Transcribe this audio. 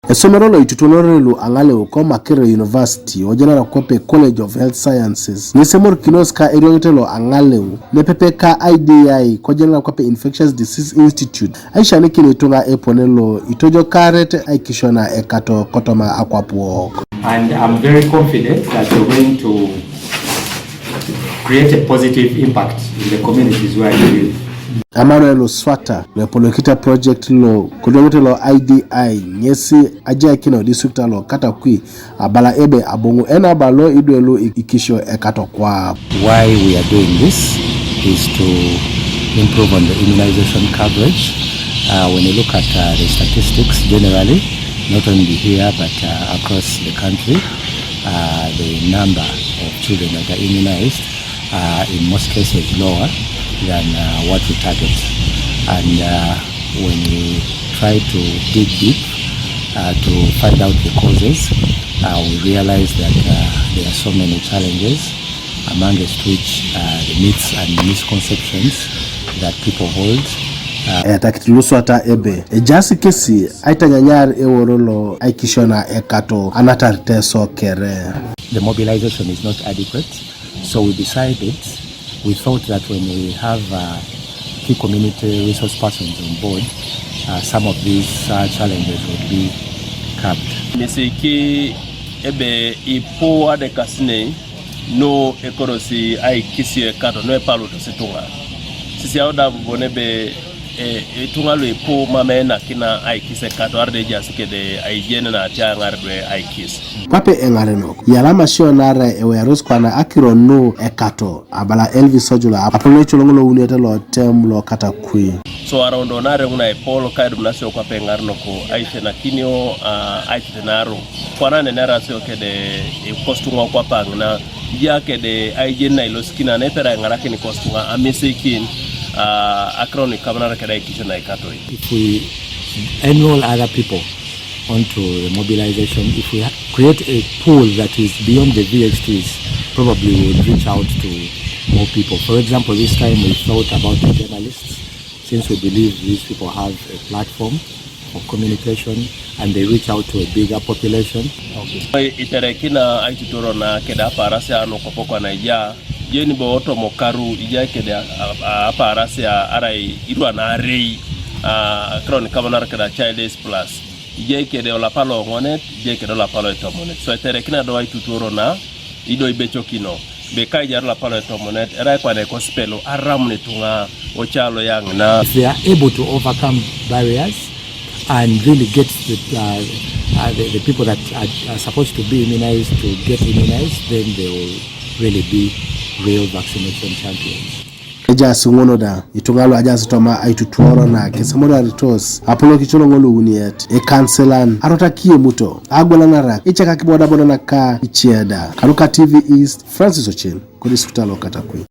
Esomerolo itutonorelu angale ukoma Akiro University ojana kope College of Health Sciences nisemor kinoska eriongitelo angale nepepeka IDI kojana kope Infectious Disease Institute aisha nikini Itunga eponelo itojo karet Aikisio na Ekato kotoma akwapuo. And I'm very confident that we're going to create a positive impact in the communities where you live. Amaro swata le polokita project lo kudongete lo IDI nyesi aja kino district lo Katakwi abala ebe abongo ena balo idwelo Aikisio Ekato kwa. Why we are doing this is to improve on the immunization coverage. When you look at the statistics generally, not only here but across the country, the number of children that are immunized in most cases lower than what we target. And when we try to dig deep to find out the causes, we realize that there are so many challenges, amongst which the myths and misconceptions that people hold. Takitiluswata ebe ejasi kesi aitanyanyar eworolo Aikisio na Ekato anatarte so kere. The mobilization is not adequate, so we thought that when we have key community resource persons on board, some of these challenges would be curbed. Mesiki ebe ipo ade kasine no ekorosi Aikisio Ekato no epalo to Itunga. Sisi auda bonebe Itunga lo ipo mamena kina Aikisio Ekato arde jasike de aijene na atia ngarwe Aikisio. Pape engareno yalama shio nare ewe yaruskwa na Akiro no Ekato abala Elvis Sojula apolo cholongolo uniete lo tem lo Katakwi. So around onare una epolo kaidu nasio kwa pengarno ko aite na kinyo aite naro kwa nane nera sio kede kostunga kwa pang na ya kede aijene na iloskina nepera ngarake ni kostunga amesikin Akiro ni kamanara kede Aikisio na Ekato. If we enroll other people onto the mobilization, if we create a pool that is beyond the VHTs, probably we would reach out to more people. For example, this time we thought about the journalists, since we believe these people have a platform for communication and they reach out to a bigger population. Okay. Iterekina aitutoro na keda parasi ano kopoko na ija yeni bo oto mokaru ija keda parasi arai irwa na arei Akiro ni kamanara keda Child's Plus. Ije de la palo ngonet, ije de la palo etomonet. So iterekina do aitutoro na ido ibecho kino. Beka jar la palo etomonet era kwa ne kospelo aramne tunga ochalo yang na. If they are able to overcome barriers and really get the people that are supposed to be immunized to get immunized, then they will really be real vaccination champions. Ejasi ngonoda itungalo ajasi toma aitutuoro na kesamora ritos apolo kicholo ngolo uniet kanselan arotakie muto agwala nara ichaka kiboda boda na ka ichieda Karuka TV East Francis Ochin kodi hospital Katakwi.